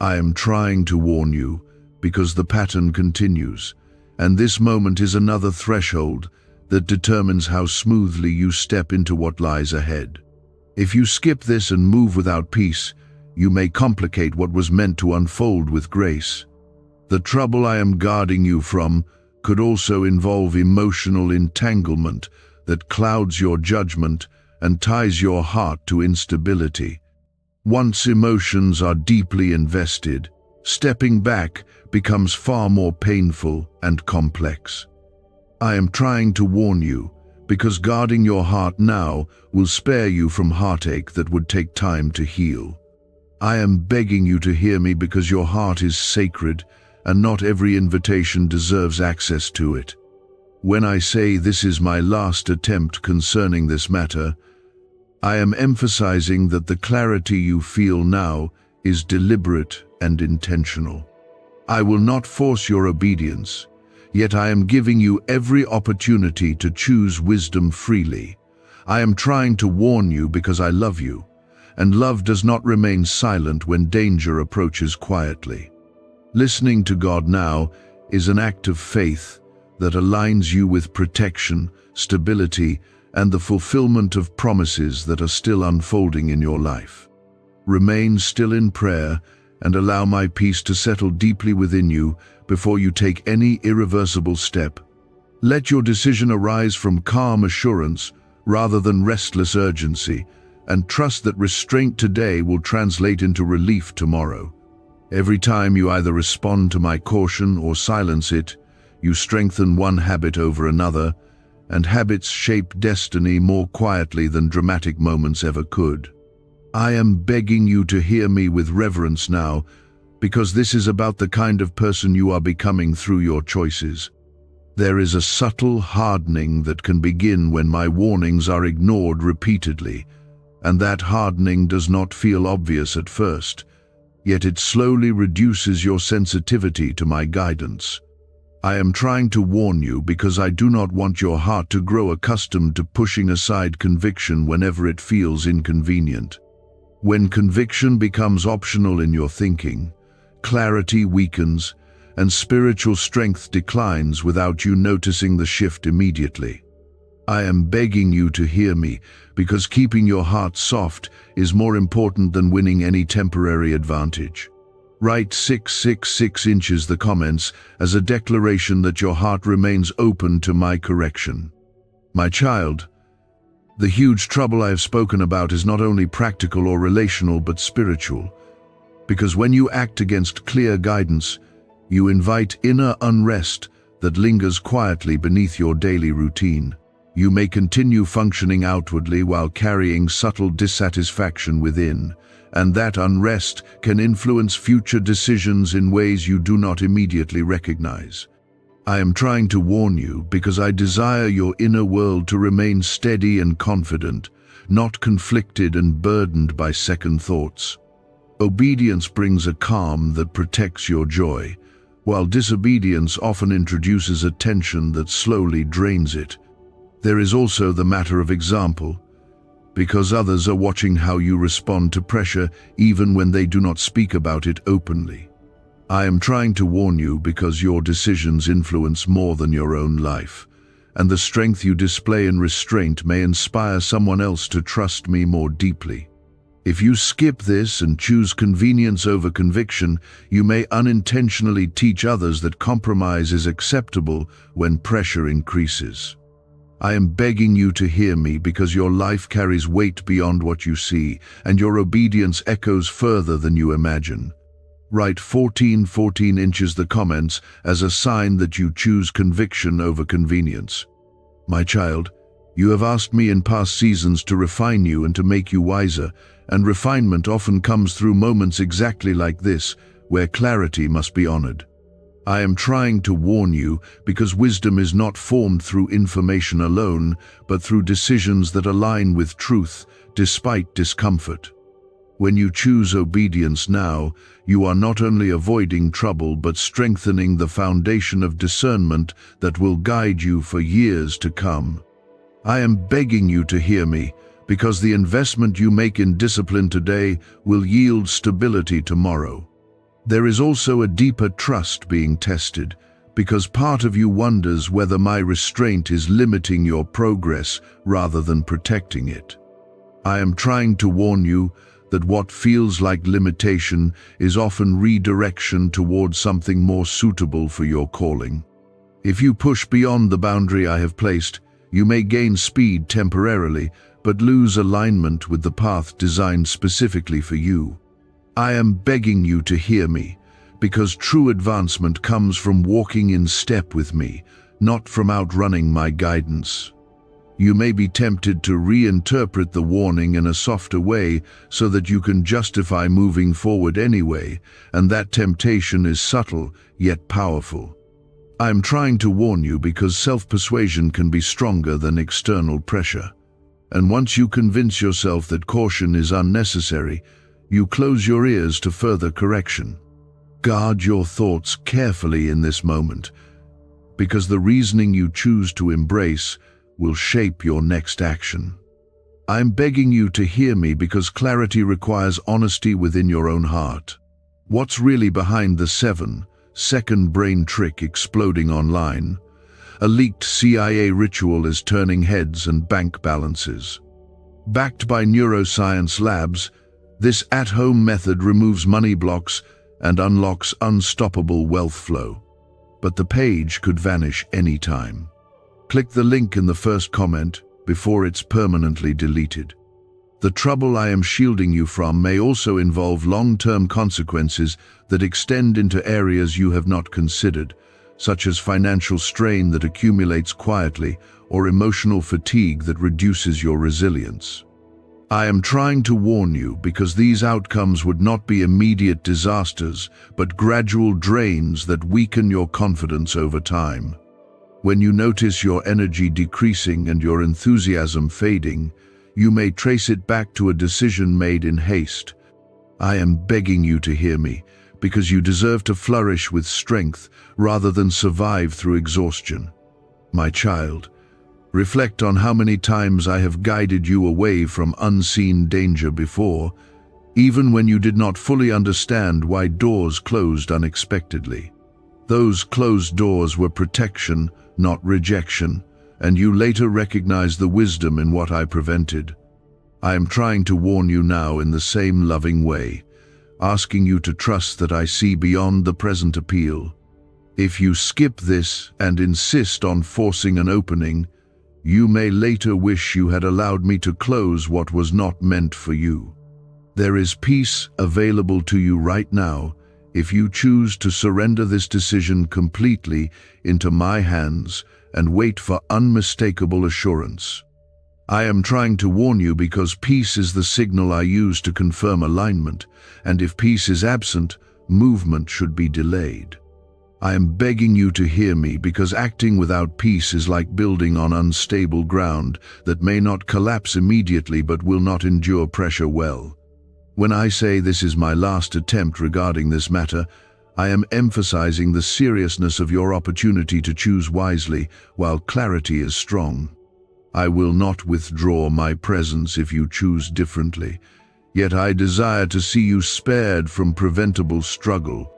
I am trying to warn you because the pattern continues, and this moment is another threshold that determines how smoothly you step into what lies ahead. If you skip this and move without peace, you may complicate what was meant to unfold with grace. The trouble I am guarding you from could also involve emotional entanglement that clouds your judgment and ties your heart to instability. Once emotions are deeply invested, stepping back becomes far more painful and complex. I am trying to warn you because guarding your heart now will spare you from heartache that would take time to heal. I am begging you to hear me because your heart is sacred and not every invitation deserves access to it. When I say this is my last attempt concerning this matter, I am emphasizing that the clarity you feel now is deliberate and intentional. I will not force your obedience, yet I am giving you every opportunity to choose wisdom freely. I am trying to warn you because I love you, and love does not remain silent when danger approaches quietly. Listening to God now is an act of faith that aligns you with protection, stability, and the fulfillment of promises that are still unfolding in your life. Remain still in prayer and allow my peace to settle deeply within you before you take any irreversible step. Let your decision arise from calm assurance rather than restless urgency, and trust that restraint today will translate into relief tomorrow. Every time you either respond to my caution or silence it, you strengthen one habit over another, and habits shape destiny more quietly than dramatic moments ever could. I am begging you to hear me with reverence now, because this is about the kind of person you are becoming through your choices. There is a subtle hardening that can begin when my warnings are ignored repeatedly, and that hardening does not feel obvious at first, yet it slowly reduces your sensitivity to my guidance. I am trying to warn you because I do not want your heart to grow accustomed to pushing aside conviction whenever it feels inconvenient. When conviction becomes optional in your thinking, clarity weakens and spiritual strength declines without you noticing the shift immediately. I am begging you to hear me because keeping your heart soft is more important than winning any temporary advantage. Write 666 inches the comments as a declaration that your heart remains open to my correction. My child, the huge trouble I have spoken about is not only practical or relational but spiritual, because when you act against clear guidance, you invite inner unrest that lingers quietly beneath your daily routine. You may continue functioning outwardly while carrying subtle dissatisfaction within, and that unrest can influence future decisions in ways you do not immediately recognize. I am trying to warn you because I desire your inner world to remain steady and confident, not conflicted and burdened by second thoughts. Obedience brings a calm that protects your joy, while disobedience often introduces a tension that slowly drains it. There is also the matter of example, because others are watching how you respond to pressure even when they do not speak about it openly. I am trying to warn you because your decisions influence more than your own life, and the strength you display in restraint may inspire someone else to trust me more deeply. If you skip this and choose convenience over conviction, you may unintentionally teach others that compromise is acceptable when pressure increases. I am begging you to hear me because your life carries weight beyond what you see, and your obedience echoes further than you imagine. Write 1414 inches the comments as a sign that you choose conviction over convenience. My child, you have asked me in past seasons to refine you and to make you wiser, and refinement often comes through moments exactly like this, where clarity must be honored. I am trying to warn you because wisdom is not formed through information alone, but through decisions that align with truth, despite discomfort. When you choose obedience now, you are not only avoiding trouble but strengthening the foundation of discernment that will guide you for years to come. I am begging you to hear me, because the investment you make in discipline today will yield stability tomorrow. There is also a deeper trust being tested, because part of you wonders whether my restraint is limiting your progress rather than protecting it. I am trying to warn you that what feels like limitation is often redirection towards something more suitable for your calling. If you push beyond the boundary I have placed, you may gain speed temporarily, but lose alignment with the path designed specifically for you. I am begging you to hear me, because true advancement comes from walking in step with me, not from outrunning my guidance. You may be tempted to reinterpret the warning in a softer way so that you can justify moving forward anyway, and that temptation is subtle yet powerful. I'm trying to warn you because self-persuasion can be stronger than external pressure. And once you convince yourself that caution is unnecessary, you close your ears to further correction. Guard your thoughts carefully in this moment, because the reasoning you choose to embrace will shape your next action. I'm begging you to hear me because clarity requires honesty within your own heart. What's really behind the 7-second brain trick exploding online? A leaked CIA ritual is turning heads and bank balances. Backed by neuroscience labs, this at-home method removes money blocks and unlocks unstoppable wealth flow. But the page could vanish anytime. Click the link in the first comment before it's permanently deleted. The trouble I am shielding you from may also involve long-term consequences that extend into areas you have not considered, such as financial strain that accumulates quietly or emotional fatigue that reduces your resilience. I am trying to warn you because these outcomes would not be immediate disasters, but gradual drains that weaken your confidence over time. When you notice your energy decreasing and your enthusiasm fading, you may trace it back to a decision made in haste. I am begging you to hear me, because you deserve to flourish with strength rather than survive through exhaustion. My child, reflect on how many times I have guided you away from unseen danger before, even when you did not fully understand why doors closed unexpectedly. Those closed doors were protection, not rejection, and you later recognized the wisdom in what I prevented. I am trying to warn you now in the same loving way, asking you to trust that I see beyond the present appeal. If you skip this and insist on forcing an opening, you may later wish you had allowed me to close what was not meant for you. There is peace available to you right now if you choose to surrender this decision completely into my hands and wait for unmistakable assurance. I am trying to warn you because peace is the signal I use to confirm alignment, and if peace is absent, movement should be delayed. I am begging you to hear me because acting without peace is like building on unstable ground that may not collapse immediately but will not endure pressure well. When I say this is my last attempt regarding this matter, I am emphasizing the seriousness of your opportunity to choose wisely while clarity is strong. I will not withdraw my presence if you choose differently, yet I desire to see you spared from preventable struggle.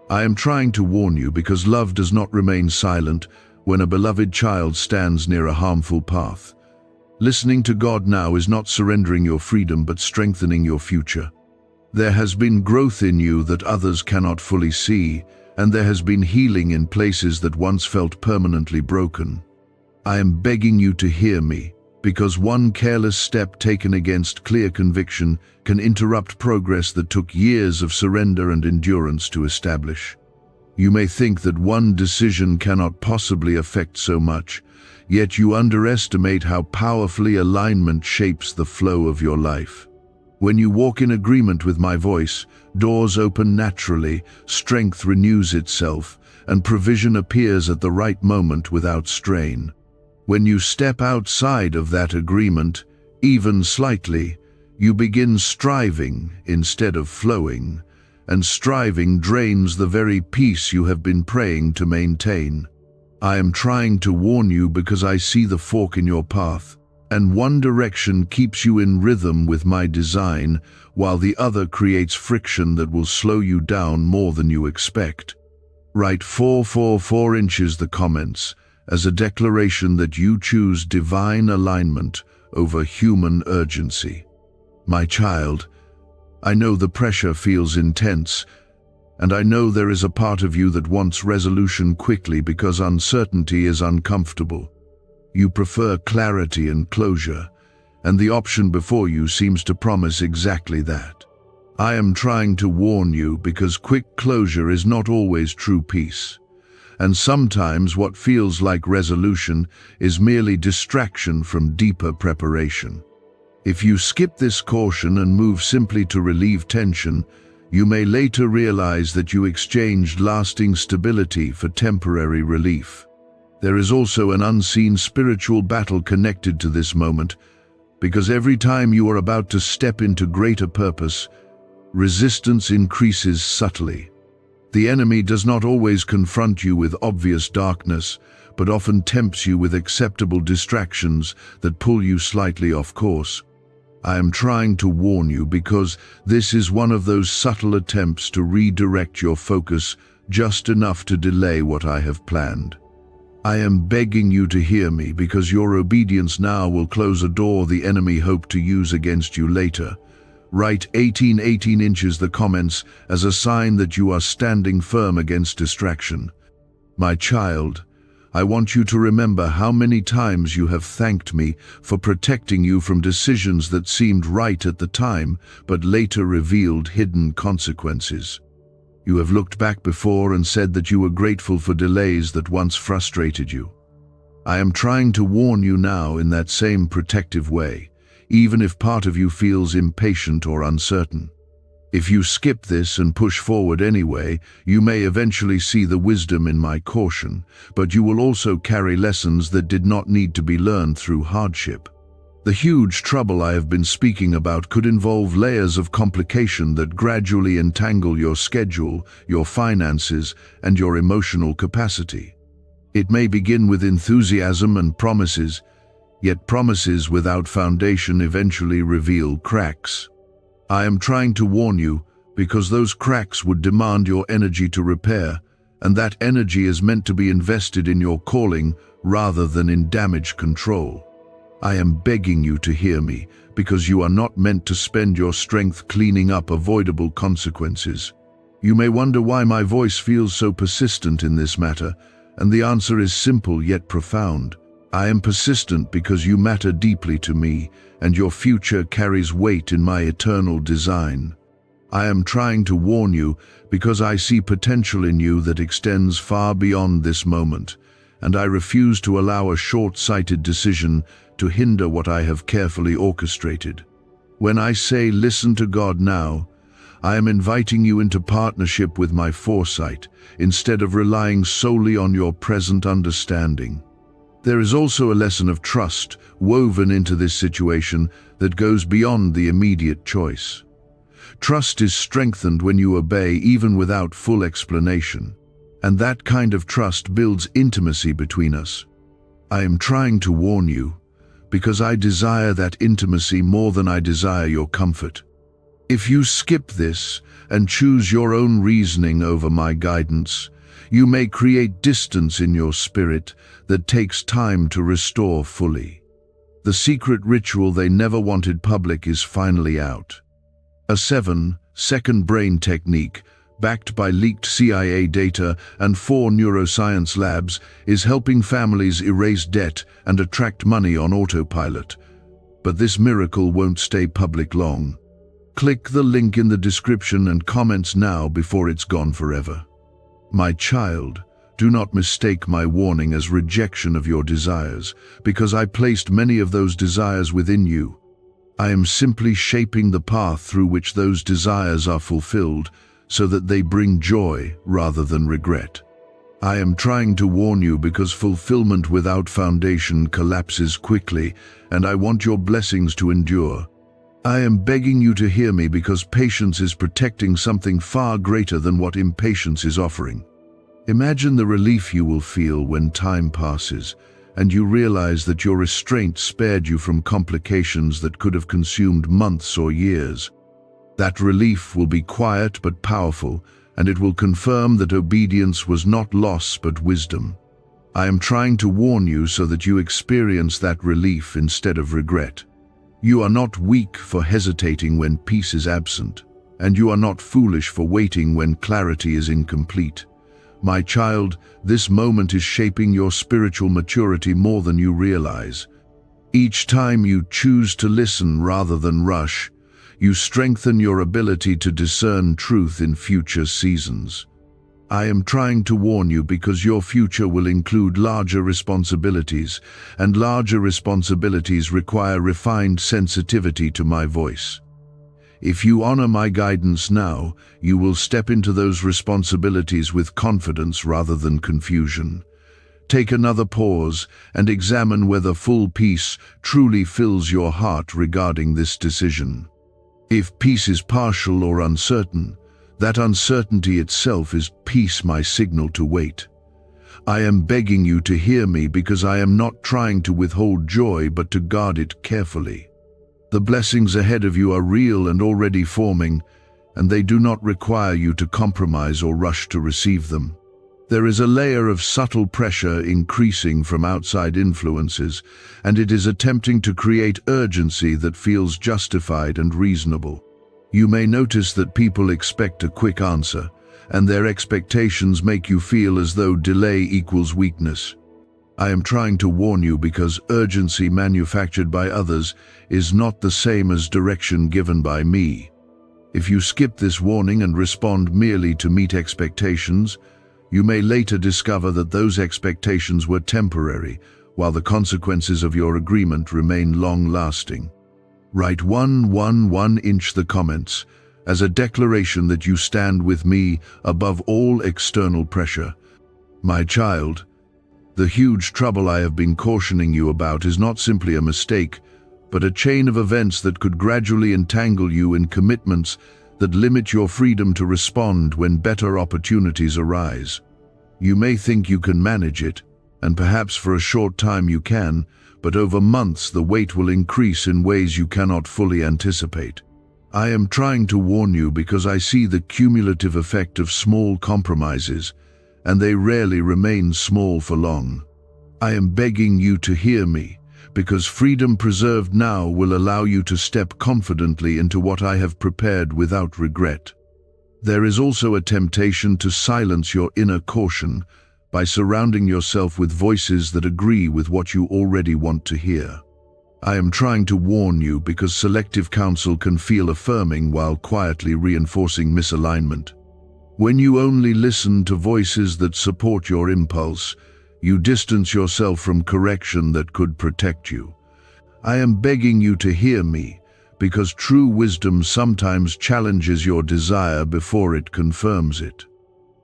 I am trying to warn you because love does not remain silent when a beloved child stands near a harmful path. Listening to God now is not surrendering your freedom but strengthening your future. There has been growth in you that others cannot fully see, and there has been healing in places that once felt permanently broken. I am begging you to hear me, because one careless step taken against clear conviction can interrupt progress that took years of surrender and endurance to establish. You may think that one decision cannot possibly affect so much, yet you underestimate how powerfully alignment shapes the flow of your life. When you walk in agreement with my voice, doors open naturally, strength renews itself, and provision appears at the right moment without strain. When you step outside of that agreement, even slightly, you begin striving instead of flowing, and striving drains the very peace you have been praying to maintain. I am trying to warn you because I see the fork in your path, and one direction keeps you in rhythm with my design, while the other creates friction that will slow you down more than you expect. Write 444 inches the comments as a declaration that you choose divine alignment over human urgency. My child, I know the pressure feels intense, and I know there is a part of you that wants resolution quickly because uncertainty is uncomfortable. You prefer clarity and closure, and the option before you seems to promise exactly that. I am trying to warn you because quick closure is not always true peace, and sometimes what feels like resolution is merely distraction from deeper preparation. If you skip this caution and move simply to relieve tension, you may later realize that you exchanged lasting stability for temporary relief. There is also an unseen spiritual battle connected to this moment, because every time you are about to step into greater purpose, resistance increases subtly. The enemy does not always confront you with obvious darkness, but often tempts you with acceptable distractions that pull you slightly off course. I am trying to warn you because this is one of those subtle attempts to redirect your focus just enough to delay what I have planned. I am begging you to hear me because your obedience now will close a door the enemy hoped to use against you later. Write 18 inches the comments as a sign that you are standing firm against distraction. My child, I want you to remember how many times you have thanked me for protecting you from decisions that seemed right at the time, but later revealed hidden consequences. You have looked back before and said that you were grateful for delays that once frustrated you. I am trying to warn you now in that same protective way, even if part of you feels impatient or uncertain. If you skip this and push forward anyway, you may eventually see the wisdom in my caution, but you will also carry lessons that did not need to be learned through hardship. The huge trouble I have been speaking about could involve layers of complication that gradually entangle your schedule, your finances, and your emotional capacity. It may begin with enthusiasm and promises, yet promises without foundation eventually reveal cracks. I am trying to warn you because those cracks would demand your energy to repair, and that energy is meant to be invested in your calling rather than in damage control. I am begging you to hear me because you are not meant to spend your strength cleaning up avoidable consequences. You may wonder why my voice feels so persistent in this matter, and the answer is simple yet profound. I am persistent because you matter deeply to me, and your future carries weight in my eternal design. I am trying to warn you because I see potential in you that extends far beyond this moment, and I refuse to allow a short-sighted decision to hinder what I have carefully orchestrated. When I say listen to God now, I am inviting you into partnership with my foresight, instead of relying solely on your present understanding. There is also a lesson of trust woven into this situation that goes beyond the immediate choice. Trust is strengthened when you obey even without full explanation, and that kind of trust builds intimacy between us. I am trying to warn you because I desire that intimacy more than I desire your comfort. If you skip this and choose your own reasoning over my guidance, you may create distance in your spirit that takes time to restore fully. The secret ritual they never wanted public is finally out. A 7-second brain technique, backed by leaked CIA data and 4 neuroscience labs, is helping families erase debt and attract money on autopilot. But this miracle won't stay public long. Click the link in the description and comments now before it's gone forever. My child, do not mistake my warning as rejection of your desires, because I placed many of those desires within you. I am simply shaping the path through which those desires are fulfilled, so that they bring joy rather than regret. I am trying to warn you because fulfillment without foundation collapses quickly, and I want your blessings to endure. I am begging you to hear me because patience is protecting something far greater than what impatience is offering. Imagine the relief you will feel when time passes, and you realize that your restraint spared you from complications that could have consumed months or years. That relief will be quiet but powerful, and it will confirm that obedience was not loss but wisdom. I am trying to warn you so that you experience that relief instead of regret. You are not weak for hesitating when peace is absent, and you are not foolish for waiting when clarity is incomplete. My child, this moment is shaping your spiritual maturity more than you realize. Each time you choose to listen rather than rush, you strengthen your ability to discern truth in future seasons. I am trying to warn you because your future will include larger responsibilities, and larger responsibilities require refined sensitivity to my voice. If you honor my guidance now, you will step into those responsibilities with confidence rather than confusion. Take another pause and examine whether full peace truly fills your heart regarding this decision. If peace is partial or uncertain, that uncertainty itself is peace, my signal to wait. I am begging you to hear me because I am not trying to withhold joy but to guard it carefully. The blessings ahead of you are real and already forming, and they do not require you to compromise or rush to receive them. There is a layer of subtle pressure increasing from outside influences, and it is attempting to create urgency that feels justified and reasonable. You may notice that people expect a quick answer, and their expectations make you feel as though delay equals weakness. I am trying to warn you because urgency manufactured by others is not the same as direction given by me. If you skip this warning and respond merely to meet expectations, you may later discover that those expectations were temporary, while the consequences of your agreement remain long-lasting. Write 111 the comments as a declaration that you stand with me above all external pressure. My child, the huge trouble I have been cautioning you about is not simply a mistake, but a chain of events that could gradually entangle you in commitments that limit your freedom to respond when better opportunities arise. You may think you can manage it, and perhaps for a short time you can, but over months the weight will increase in ways you cannot fully anticipate. I am trying to warn you because I see the cumulative effect of small compromises, and they rarely remain small for long. I am begging you to hear me, because freedom preserved now will allow you to step confidently into what I have prepared without regret. There is also a temptation to silence your inner caution by surrounding yourself with voices that agree with what you already want to hear. I am trying to warn you because selective counsel can feel affirming while quietly reinforcing misalignment. When you only listen to voices that support your impulse, you distance yourself from correction that could protect you. I am begging you to hear me, because true wisdom sometimes challenges your desire before it confirms it.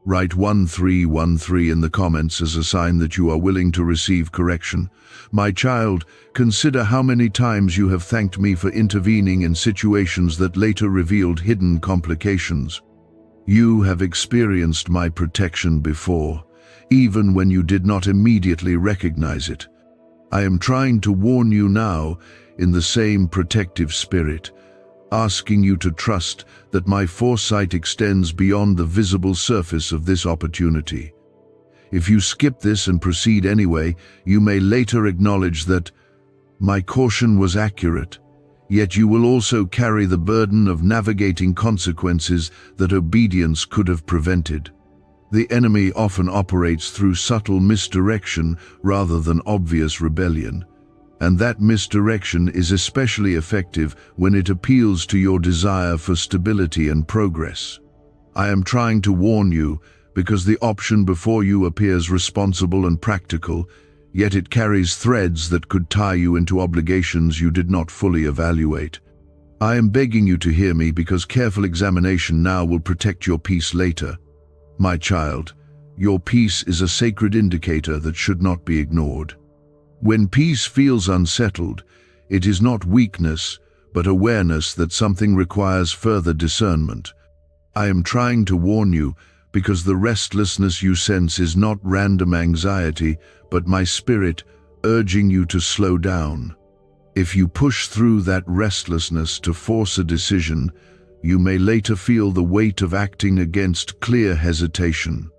Write 1313 in the comments as a sign that you are willing to receive correction. My child, consider how many times you have thanked me for intervening in situations that later revealed hidden complications. You have experienced my protection before, even when you did not immediately recognize it. I am trying to warn you now in the same protective spirit, asking you to trust that my foresight extends beyond the visible surface of this opportunity. If you skip this and proceed anyway, you may later acknowledge that my caution was accurate, yet you will also carry the burden of navigating consequences that obedience could have prevented. The enemy often operates through subtle misdirection rather than obvious rebellion, and that misdirection is especially effective when it appeals to your desire for stability and progress. I am trying to warn you because the option before you appears responsible and practical, yet it carries threads that could tie you into obligations you did not fully evaluate. I am begging you to hear me because careful examination now will protect your peace later. My child, your peace is a sacred indicator that should not be ignored. When peace feels unsettled, it is not weakness, but awareness that something requires further discernment. I am trying to warn you because the restlessness you sense is not random anxiety, but my spirit urging you to slow down. If you push through that restlessness to force a decision, you may later feel the weight of acting against clear hesitation.